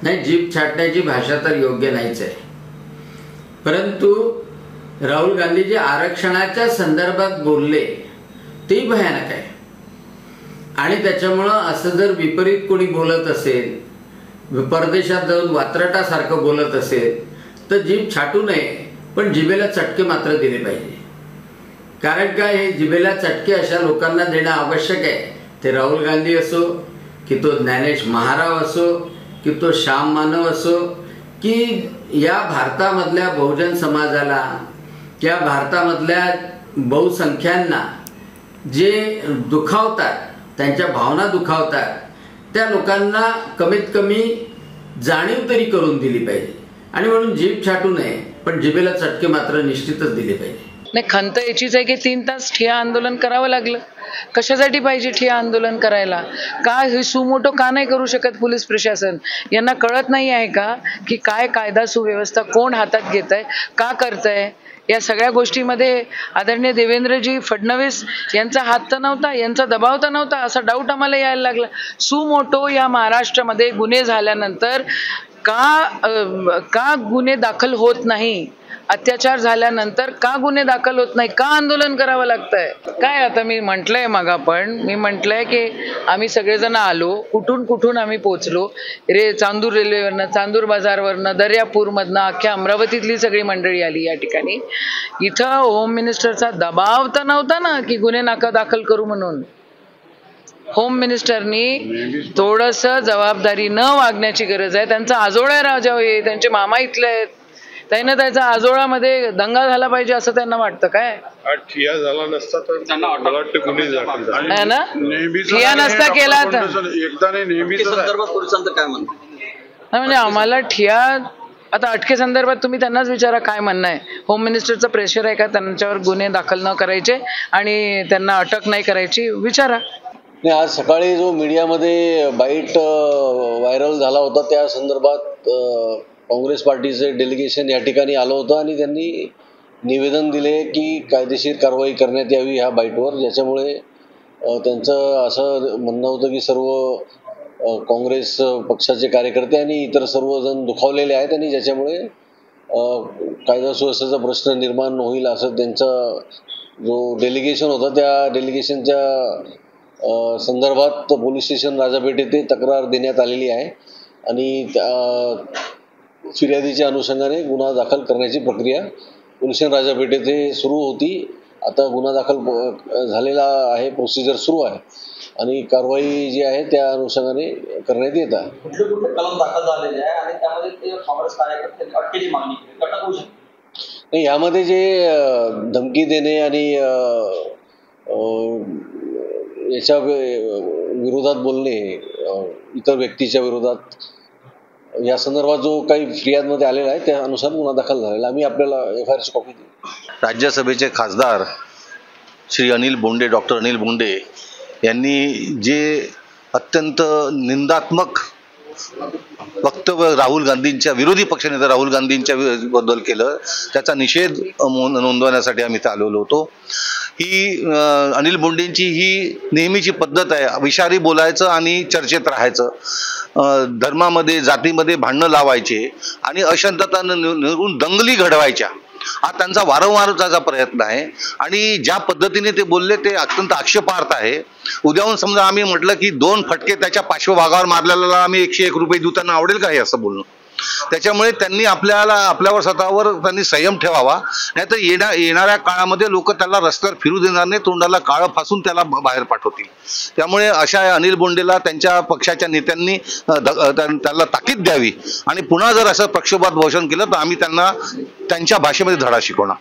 नाही, जीभ छाटण्याची भाषा तर योग्य नाहीच आहे, परंतु राहुल गांधी जे आरक्षणाच्या संदर्भात बोलले ते भयानक आहे. आणि त्याच्यामुळं असं जर विपरीत कोणी बोलत असेल, परदेशात जाऊन वात्रटासारखं बोलत असेल तर जीभ छाटू नये, पण जिभेला चटके मात्र दिले पाहिजे. कारण काय, हे जिभेला चटके अशा लोकांना देणं आवश्यक आहे. ते राहुल गांधी असो, की तो ज्ञानेश महाराव असो, की तो श्याम मानव असो, की या भारतामधल्या बहुजन समाजाला, या भारतामधल्या बहुसंख्यांना जे दुखावतात, त्यांच्या भावना दुखावतात, त्या लोकांना कमीत कमी जाणीव तरी करून दिली पाहिजे. आणि म्हणून जीभ छाटू नये, पण जिभेला चटके मात्र निश्चितच दिले पाहिजे. नाही, खंत याचीच आहे की 3 तास ठिय्या आंदोलन करावं लागलं. कशासाठी पाहिजे ठिय्या आंदोलन करायला? का हे सुमोटो का नाही करू शकत पोलीस प्रशासन? यांना कळत नाही आहे का की काय कायदा सुव्यवस्था कोण हातात घेत आहे, का करतंय? या सगळ्या गोष्टीमध्ये आदरणीय देवेंद्रजी फडणवीस यांचा हात तर नव्हता, यांचा दबाव तर नव्हता, असा डाऊट आम्हाला यायला लागला. सुमोटो या महाराष्ट्रामध्ये गुन्हे झाल्यानंतर का गुन्हे दाखल होत नाही? अत्याचार झाल्यानंतर का गुन्हे दाखल होत नाही? का आंदोलन करावं लागतंय? काय आता मी म्हटलंय मी म्हटलंय की आम्ही सगळेजण आलो, कुठून आम्ही पोचलो. चांदूर रेल्वेवरनं, चांदूर बाजारवरनं, दर्यापूरमधनं, अख्ख्या अमरावतीतली सगळी मंडळी आली या ठिकाणी. इथं होम मिनिस्टरचा दबाव तर नव्हता ना की गुन्हे दाखल करू म्हणून. होम मिनिस्टरनी थोडंसं जबाबदारी न वागण्याची गरज आहे. त्यांचा आजोळा राजा होय, त्यांचे मामा इथले आहेत, त्यानं त्याचा आजोळामध्ये दंगा झाला पाहिजे असं त्यांना वाटतं. काय ठिया झाला नसता तर त्यांना मला वाटतं गुन्हे दाखल झाले ना, ठिया नसता केला तर एकदा नाही, नेहमीच संदर्भात पोलिसांचं काय म्हणणं? म्हणजे आम्हाला ठिया आता अटके संदर्भात तुम्ही त्यांनाच विचारा काय म्हणणं आहे. होम मिनिस्टरचं प्रेशर आहे का त्यांच्यावर गुन्हे दाखल न करायचे आणि त्यांना अटक नाही करायची? विचारा. नाही, आज सकाळी जो मीडियामध्ये बाईट व्हायरल झाला होता त्या संदर्भात काँग्रेस पार्टीचे डेलिगेशन या ठिकाणी आलं होतं आणि त्यांनी निवेदन दिले की कायदेशीर कारवाई करण्यात यावी ह्या बाईटवर, ज्याच्यामुळे त्यांचं असं म्हणणं होतं की सर्व काँग्रेस पक्षाचे कार्यकर्ते आणि इतर सर्वजण दुखावलेले आहेत आणि ज्याच्यामुळे कायदा सुव्यवस्थेचा प्रश्न निर्माण होईल असं त्यांचा जो डेलिगेशन होता त्या डेलिगेशनच्या संदर्भात पोलीस स्टेशन राजापेठ येथे तक्रार देण्यात आलेली आहे आणि फिर्यादीच्या अनुषंगाने गुन्हा दाखल करण्याची प्रक्रिया पोलीस स्टेशन राजापेठ येथे सुरू होती. आता गुन्हा दाखल झालेला आहे, प्रोसिजर सुरू आहे आणि कारवाई जी आहे त्या अनुषंगाने करण्यात येत आहे. कुठले कलम दाखल झालेले आहे आणि त्यामध्ये ते काँग्रेस कार्यकर्त्यांनी अटकेची मागणी केली, अटक होऊ शकते? नाही, यामध्ये जे धमकी देणे आणि याच्या विरोधात बोलणे इतर व्यक्तीच्या विरोधात या संदर्भात जो काही फिर्यादमध्ये आलेला आहे त्यानुसार गुन्हा दाखल झालेला. आम्ही आपल्याला FIRची कॉपी देऊ. राज्यसभेचे खासदार श्री डॉक्टर अनिल बोंडे यांनी जे अत्यंत निंदात्मक वक्तव्य विरोधी पक्षनेते राहुल गांधींच्या बद्दल केलं, त्याचा निषेध नोंदवण्यासाठी आम्ही इथे आलेलो होतो. ही अनिल बोंडेंची ही नेहमीची पद्धत आहे, विषारी बोलायचं आणि चर्चेत राहायचं, धर्मामध्ये जातीमध्ये भांडणं लावायचे आणि अशांतता निर्माण दंगली घडवायच्या, हा त्यांचा वारंवारचा प्रयत्न आहे. आणि ज्या पद्धतीने ते बोलले ते अत्यंत आक्षेपार्ह आहे. उद्याहून समजा आम्ही म्हटलं की 2 फटके त्याच्या पार्श्वभागावर मारलेला आम्ही 101 रुपये देऊ, त्यांना आवडेल का हे असं बोलणं? त्याच्यामुळे त्यांनी आपल्यावर स्वतःवर त्यांनी संयम ठेवावा, नाहीतर येणाऱ्या काळामध्ये लोक त्याला रस्त्यावर फिरू देणार नाही, तोंडाला काळं फासून त्याला बाहेर पाठवतील. त्यामुळे अशा अनिल बोंडेला त्यांच्या पक्षाच्या नेत्यांनी त्याला ताकीद द्यावी आणि पुन्हा जर असं प्रक्षोभात भाषण केलं तर आम्ही त्यांना त्यांच्या भाषेमध्ये धडा शिकवणार.